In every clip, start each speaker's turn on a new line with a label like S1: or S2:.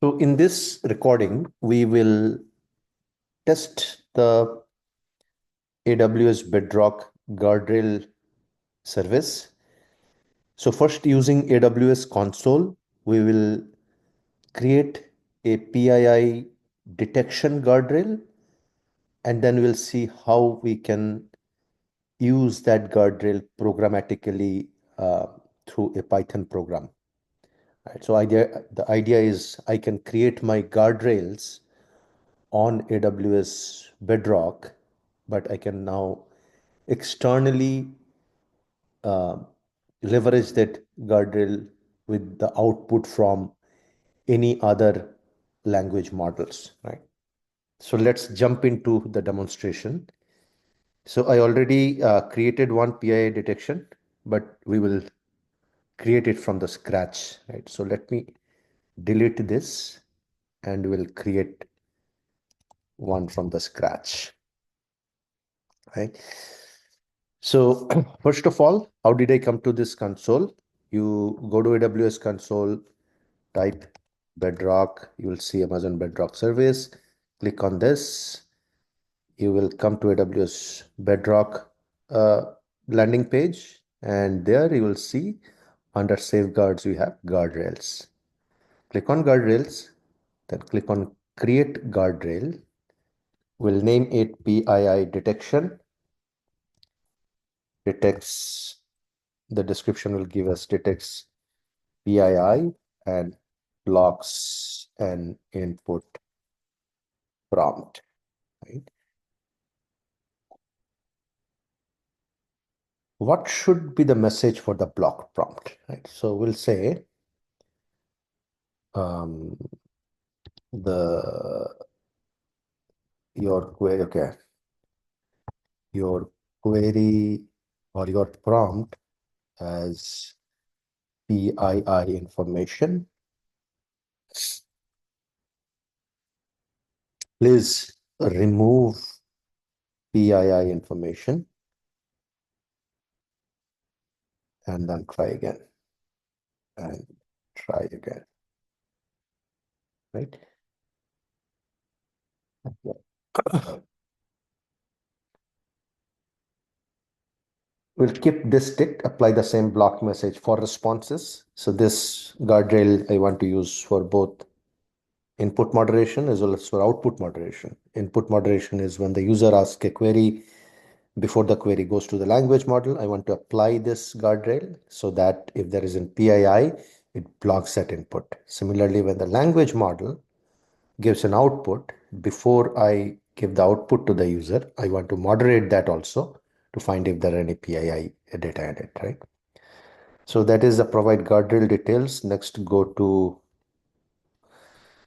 S1: So in this recording, we will test the AWS Bedrock Guardrail service. So first, using AWS console, we will create a PII detection guardrail, and then we'll see how we can use that guardrail programmatically through a Python program. Right. So the idea is I can create my guardrails on AWS Bedrock, but I can now externally uh, leverage that guardrail with the output from any other language models, right? So let's jump into the demonstration. So I already created one PII detection, but we will create it from the scratch, right? So let me delete this and we'll create one from the scratch, right? So first of all, how did I come to this console? You go to AWS console, type Bedrock, you will see Amazon Bedrock service. Click on this. You will come to AWS Bedrock landing page, and there you will see under safeguards, we have guardrails. Click on guardrails, then click on create guardrail. We'll name it PII detection. Detects, the description will give us detects PII and blocks an input prompt, right? What should be the message for the block prompt, right? So we'll say um, the your query, okay, your query or your prompt has PII information. Please remove PII information and then try again and try again, right? Yeah. We'll keep this ticked, apply the same block message for responses. So this guardrail I want to use for both input moderation as well as for output moderation. Input moderation is when the user asks a query, before the query goes to the language model, I want to apply this guardrail so that if there is an PII, it blocks that input. Similarly, when the language model gives an output, before I give the output to the user, I want to moderate that also to find if there are any PII data in it, right? So that is the provide guardrail details. Next, go to,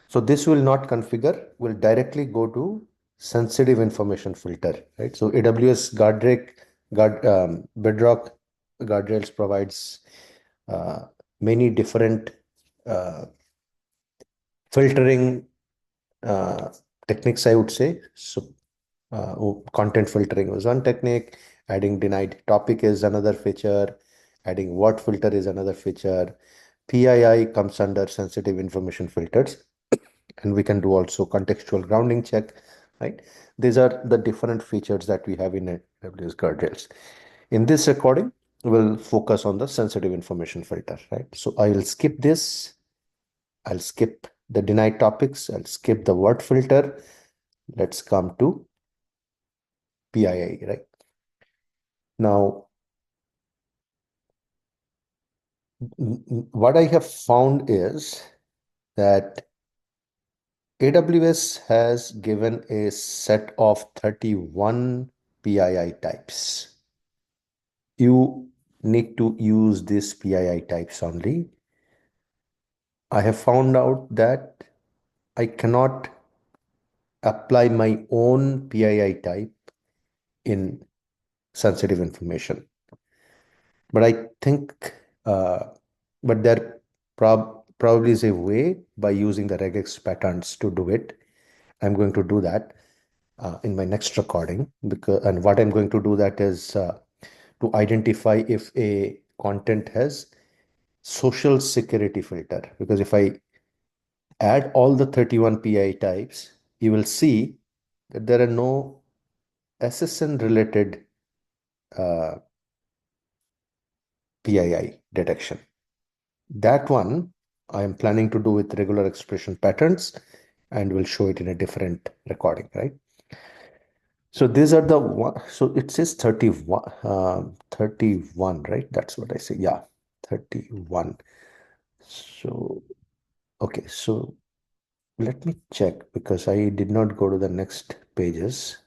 S1: so this will not configure, will directly go to sensitive information filter, right? So AWS Bedrock Guardrails provides uh, many different uh, filtering uh, techniques, I would say. So content filtering was one technique, adding denied topic is another feature, adding word filter is another feature. PII comes under sensitive information filters, and we can do also contextual grounding check, right? These are the different features that we have in AWS guardrails. In this recording, we'll focus on the sensitive information filter, right? So I will skip this. I'll skip the denied topics. I'll skip the word filter. Let's come to PII, right? Now, what I have found is that AWS has given a set of 31 PII types. You need to use these PII types only. I have found out that I cannot apply my own PII type in sensitive information. But I think, but there probably is a way by using the regex patterns to do it. I'm going to do that in my next recording, because, and what I'm going to do that is to identify if a content has social security filter, because if I add all the 31 PI types, you will see that there are no SSN related PII detection. That one I am planning to do with regular expression patterns and will show it in a different recording, right? So these are the one, so it says 31, 31, right? That's what I say. Yeah, 31. So, okay, so let me check because I did not go to the next pages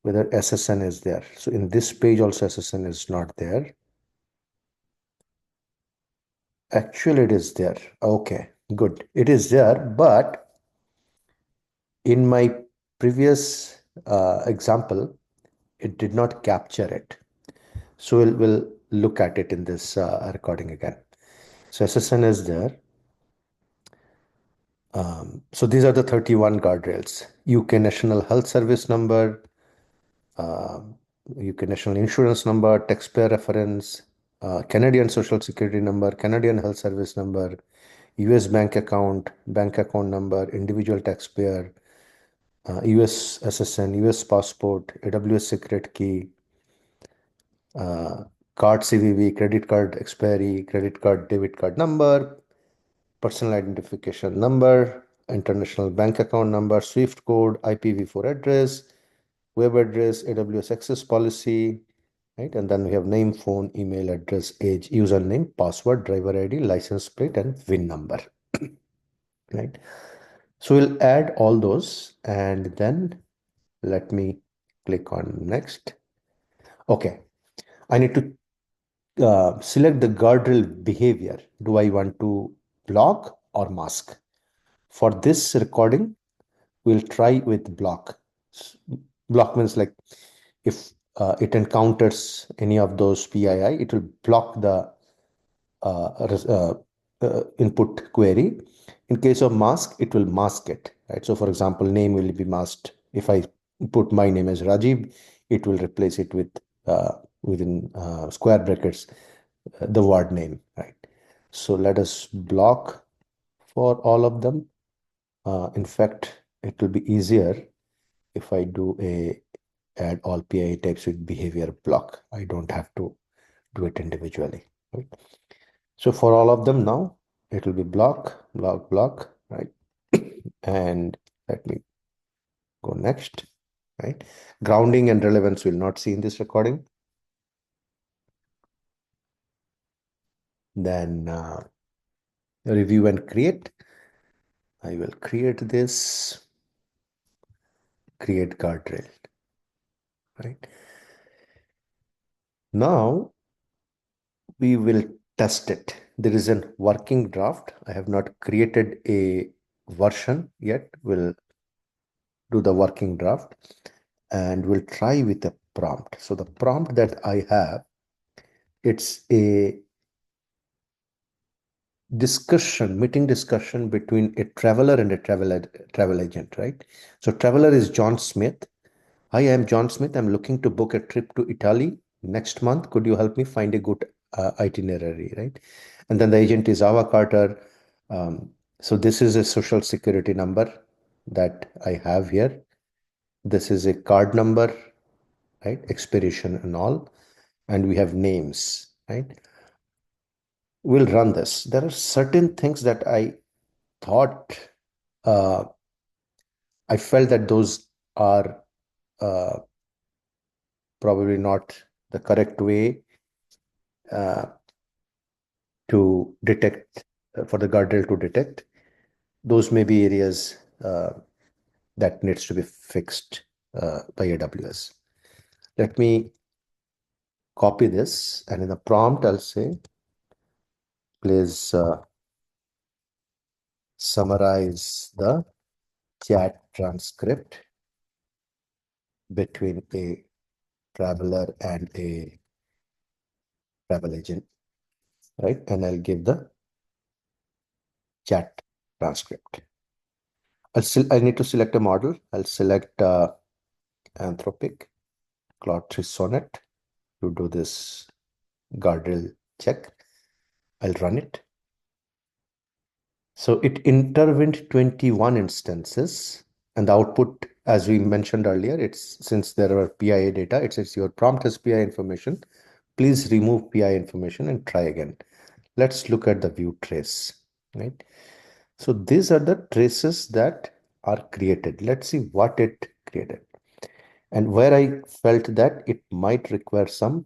S1: whether SSN is there. So in this page also SSN is not there. Actually, it is there. Okay, good. It is there, but in my previous example, it did not capture it. So we'll look at it in this recording again. So SSN is there. So these are the 31 guardrails. UK National Health Service number, UK National Insurance number, taxpayer reference, Canadian Social Security number, Canadian Health Service number, US bank account number, individual taxpayer, US SSN, US passport, AWS secret key, card CVV, credit card expiry, credit card debit card number, personal identification number, international bank account number, SWIFT code, IPv4 address, web address, AWS access policy, right? And then we have name, phone, email address, age, username, password, driver ID, license plate, and VIN number, right? So we'll add all those and then let me click on next. Okay, I need to select the guardrail behavior. Do I want to block or mask? For this recording, we'll try with block. Block means like if it encounters any of those PII, it will block the input query. In case of mask, it will mask it, right? So for example, name will be masked. If I put my name as Rajiv, it will replace it with within square brackets the word name, right? So let us block for all of them. In fact, it will be easier if I do a add all PII types with behavior block. I don't have to do it individually, right? So for all of them now, it will be block, block, block, right? And let me go next, right? Grounding and relevance will not see in this recording. Then review and create. I will create this, create guardrail, right? Now we will test it. There is a working draft. I have not created a version yet. We'll do the working draft and we'll try with a prompt. So the prompt that I have, it's a meeting discussion between a traveler and a travel agent, right? So traveler is John Smith. Hi, I'm John Smith. I'm looking to book a trip to Italy next month. Could you help me find a good itinerary, right? And then the agent is Ava Carter. So this is a social security number that I have here. This is a card number, right? Expiration and all. And we have names, right? We'll run this. There are certain things that thought, uh, I felt that those are uh, probably not the correct way uh, to detect, for the guardrail to detect. Those may be areas that needs to be fixed by AWS. Let me copy this and in the prompt, I'll say, please summarize the chat transcript between a traveler and a travel agent, right? And I'll give the chat transcript. I need to select a model. I'll select Anthropic Claude 3 Sonnet to do this guardrail check. I'll run it. So it intervened 21 instances, and the output, as we mentioned earlier, it's since there are PIA data, it says your prompt has PIA information. Please remove PIA information and try again. Let's look at the view trace, right? So these are the traces that are created. Let's see what it created and where I felt that it might require some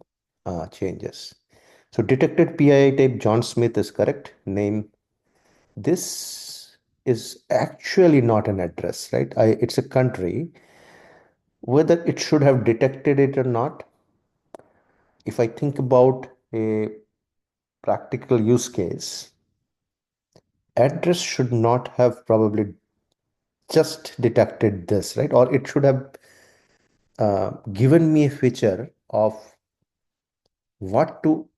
S1: changes. So detected PII type John Smith is correct. Name. This is actually not an address, right? It's a country. Whether it should have detected it or not, if I think about a practical use case, address should not have probably just detected this, right? Or it should have given me a feature of what to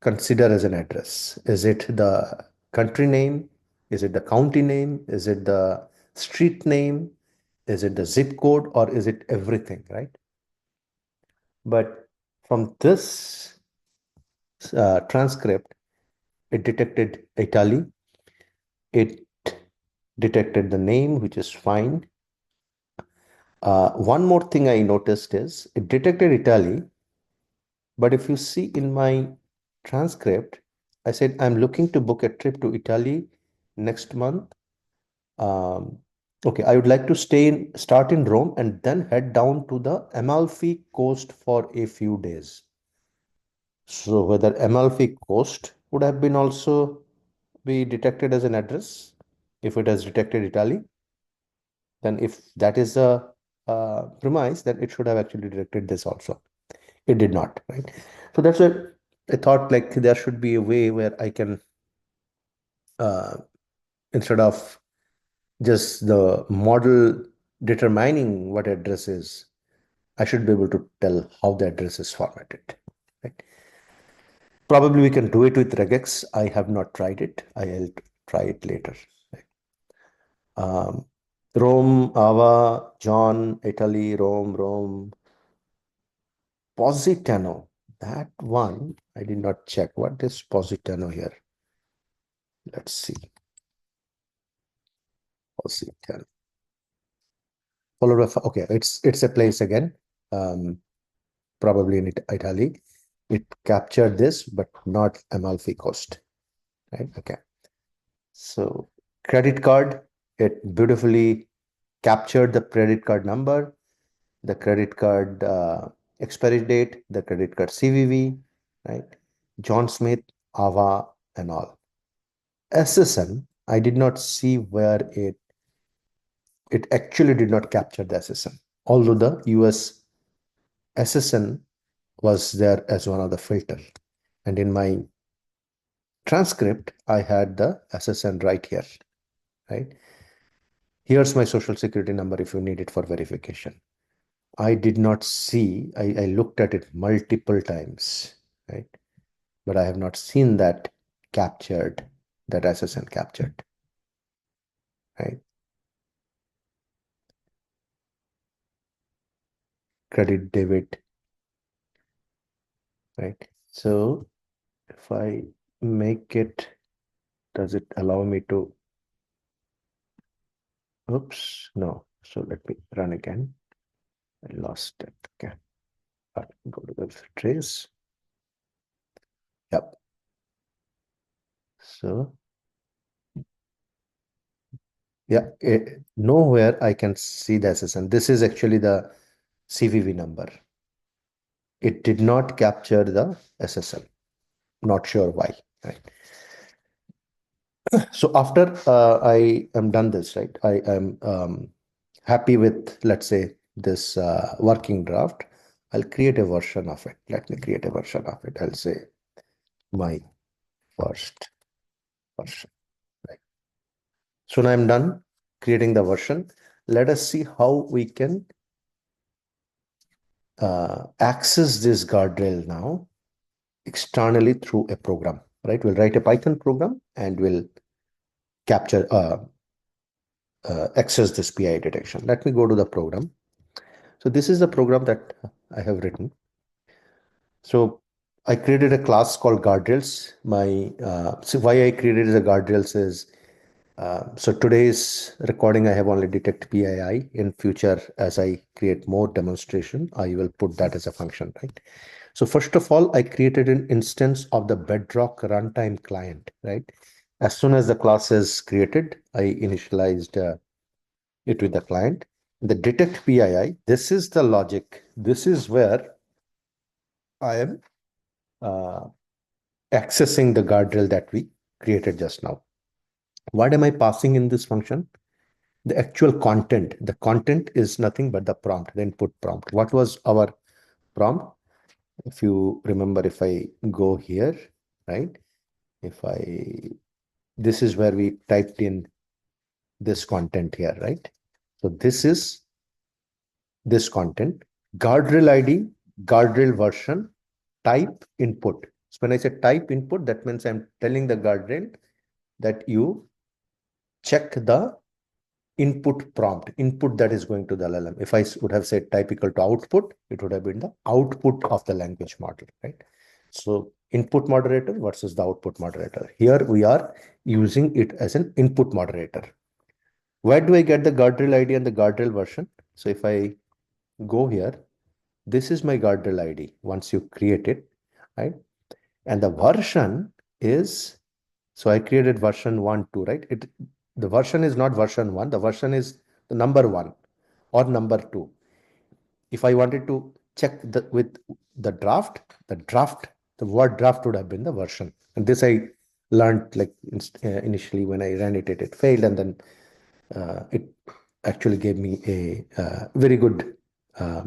S1: consider as an address. Is it the country name? Is it the county name? Is it the street name? Is it the zip code or is it everything, right? But from this transcript, it detected Italy. It detected the name, which is fine. One more thing I noticed is it detected Italy, but if you see in my transcript, I said I'm looking to book a trip to Italy next month. Okay, I would like to start in Rome and then head down to the Amalfi Coast for a few days. So whether Amalfi Coast would have been also be detected as an address if it has detected Italy, then if that is a premise, then it should have actually detected this also. It did not, right? So that's why I thought like there should be a way where I can uh, instead of just the model determining what address is, I should be able to tell how the address is formatted. Right? Probably we can do it with regex. I have not tried it. I'll try it later. Right? Rome, Ava, John, Italy, Rome, Positano. That one I did not check. What is Positano here? Let's see. Positano. Followed by, okay, it's a place again. Um, Probably in Italy. It captured this, but not Amalfi Coast. Right? Okay. So credit card, it beautifully captured the credit card number, the credit card expiry date, the credit card CVV, right? John Smith, Ava, and all. SSN, I did not see where it actually did not capture the SSN, although the US SSN was there as one of the filter. And in my transcript, I had the SSN right here, right? Here's my social security number if you need it for verification. I did not see, I looked at it multiple times, right? But I have not seen that captured, that SSN captured, right? Credit, debit, right? So if I make it, does it allow me to, oops, no. So let me run again. I lost it. Okay. Go to the trace. Yep. So yeah, nowhere I can see the SSN. This is actually the CVV number. It did not capture the SSN. Not sure why. Right. So after I am done this, right, I am happy with, let's say, this working draft. I'll create a version of it. Let me create a version of it. I'll say my first version. Right. So now I'm done creating the version. Let us see how we can access this guardrail now externally through a program, right? We'll write a Python program and we'll capture, access this PI detection. Let me go to the program. So this is the program that I have written. So I created a class called guardrails. So why I created the guardrails is so today's recording I have only detect PII. In future, as I create more demonstration, I will put that as a function, right? So first of all, I created an instance of the Bedrock runtime client, right? As soon as the class is created, I initialized it with the client. The detect PII, this is the logic. This is where I am uh, accessing the guardrail that we created just now. What am I passing in this function? The actual content. The content is nothing but the prompt, the input prompt. What was our prompt? If you remember, if I go here, right? If I, this is where we typed in this content here, right? So this is this content, guardrail ID, guardrail version, type input. So when I say type input, that means I'm telling the guardrail that you check the input prompt, input that is going to the LLM. If I would have said type equal to output, it would have been the output of the language model, right? So input moderator versus the output moderator. Here we are using it as an input moderator. Where do I get the guardrail ID and the guardrail version? So if I go here, this is my guardrail ID once you create it, right? And the version is, so I created version 1, 2, right? The version is not version 1, the version is the number 1 or number 2. If I wanted to check with the word draft would have been the version. And this I learned like initially when I ran it, it failed, and then it actually gave me a very good uh,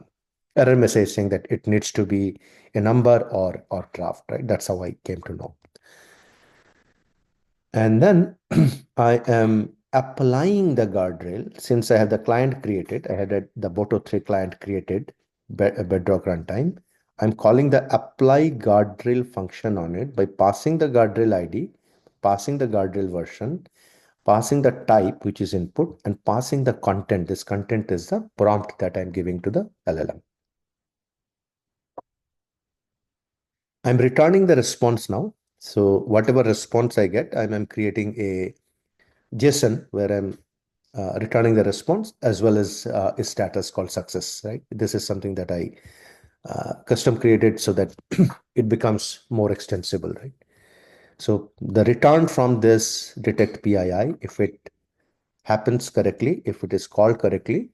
S1: error message saying that it needs to be a number or draft, right? That's how I came to know. And then I am applying the guardrail. Since I have the client created, I had the Boto3 client created, Bedrock runtime. I'm calling the apply guardrail function on it by passing the guardrail ID, passing the guardrail version, passing the type, which is input, and passing the content. This content is the prompt that I'm giving to the LLM. I'm returning the response now. So whatever response I get, I'm creating a JSON where I'm returning the response as well as a status called success, right? This is something that I custom created so that it becomes more extensible, right? So the return from this detect PII, if it happens correctly, if it is called correctly,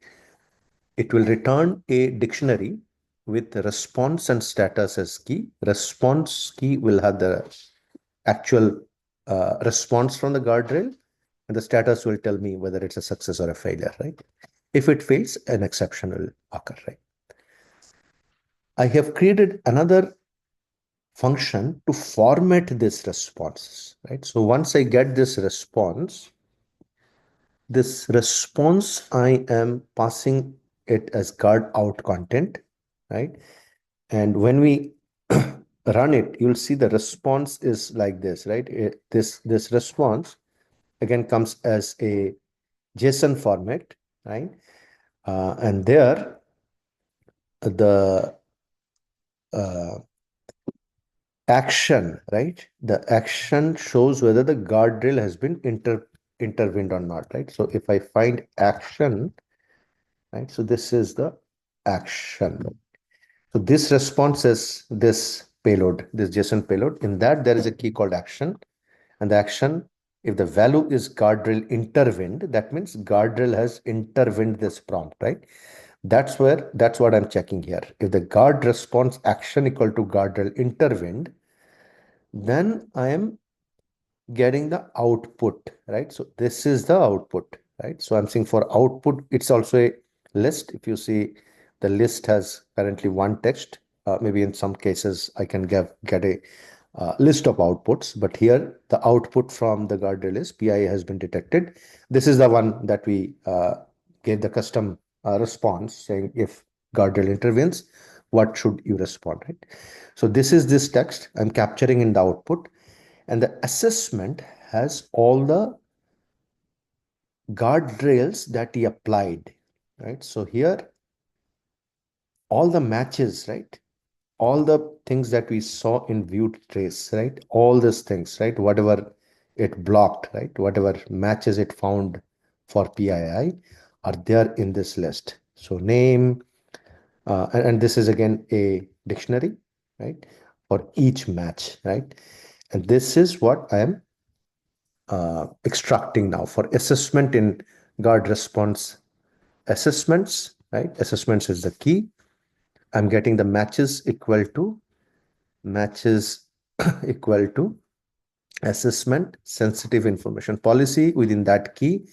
S1: it will return a dictionary with response and status as key. Response key will have the actual response from the guardrail, and the status will tell me whether it's a success or a failure, right? If it fails, an exception will occur, right? I have created another function to format this response, right? So once I get this response, I am passing it as guard out content, right? And when we run it, you'll see the response is like this, right? This response again comes as a JSON format, right? And there the uh, action, right? The action shows whether the guardrail has been intervened or not, right? So if I find action, right? So this is the action. So this response is this payload, this JSON payload. In that, there is a key called action. And the action, if the value is guardrail intervened, that means guardrail has intervened this prompt, right? That's what I'm checking here. If the guard response action equal to guardrail intervened, then I am getting the output, right? So this is the output, right? So I'm saying for output, it's also a list. If you see, the list has currently one text. Maybe in some cases, I can get a list of outputs, but here the output from the guardrail is PI has been detected. This is the one that we gave the custom response saying if guardrail intervenes, what should you respond, right? So this is this text I'm capturing in the output, and the assessment has all the guardrails that he applied, right? So here all the matches, right? all the things that we saw in view trace, right? All these things, right? Whatever it blocked, right? Whatever matches it found for PII are there in this list. So name, and this is again a dictionary, right? For each match, right? And this is what I am extracting now for assessment in guard response assessments, right? Assessments is the key. I'm getting the matches equal to assessment sensitive information policy. Within that key,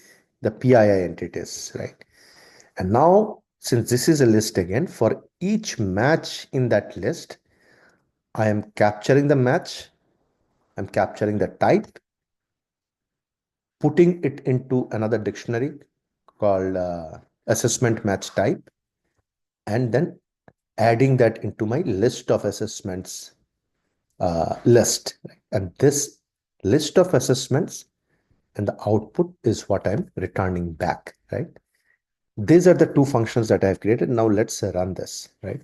S1: the PII entities, right? And now, since this is a list again, for each match in that list, I am capturing the match, I'm capturing the type, putting it into another dictionary called assessment match type, and then adding that into my list of assessments list. Right? And this list of assessments and the output is what I'm returning back, right? These are the two functions that I have created. Now let's run this, right?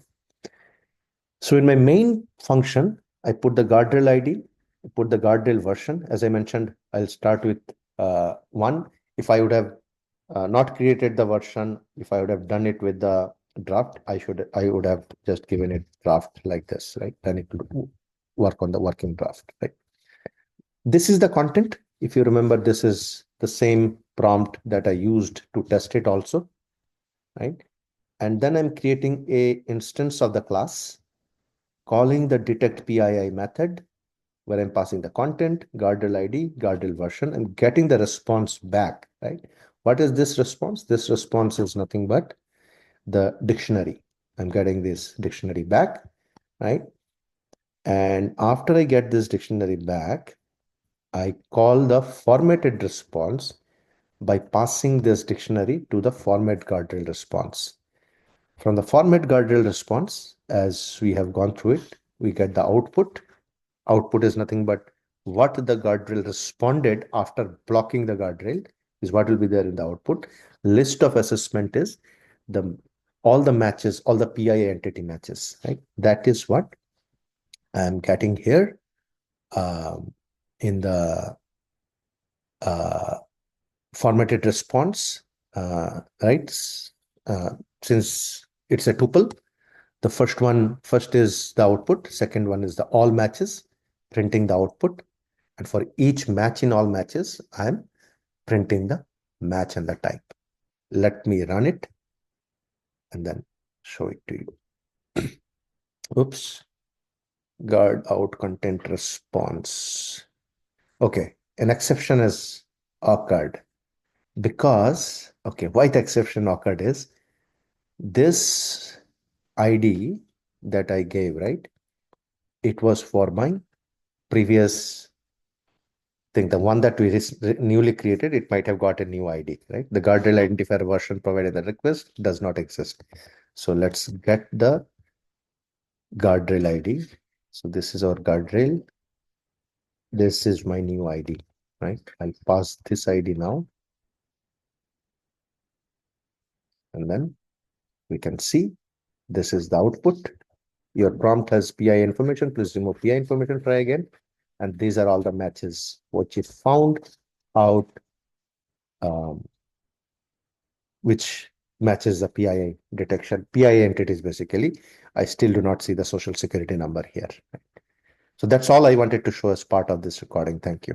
S1: So in my main function, I put the guardrail ID, I put the guardrail version. As I mentioned, I'll start with 1. If I would have not created the version, if I would have done it with the draft, I would have just given it draft like this, right? Then it would work on the working draft, right? This is the content. If you remember, this is the same prompt that I used to test it also, right? And then I'm creating a instance of the class, calling the detect PII method, where I'm passing the content, guardrail ID, guardrail version. I'm getting the response back, right? What is this response? This response is nothing but the dictionary. I'm getting this dictionary back, right? And after I get this dictionary back, I call the formatted response by passing this dictionary to the format guardrail response. From the format guardrail response, as we have gone through it, we get the output. Output is nothing but what the guardrail responded after blocking the guardrail is what will be there in the output. List of assessment is the all the matches, all the PI entity matches, right? That is what I'm getting here in the formatted response, right? Since it's a tuple, the first is the output, second one is the all matches, printing the output. And for each match in all matches, I'm printing the match and the type. Let me run it and then show it to you. Oops. Guard out content response. Okay, an exception has occurred because, okay, why the exception occurred is this ID that I gave, right? It was for my previous thing, the one that we newly created, it might have got a new ID, right? The guardrail identifier version provided in the request does not exist. So let's get the guardrail ID. So this is our guardrail. This is my new ID, right? I'll pass this ID now. And then we can see this is the output. Your prompt has PI information. Please remove PI information, try again. And these are all the matches which it found out, which matches the PII detection. PII entities basically. I still do not see the social security number here. So that's all I wanted to show as part of this recording. Thank you.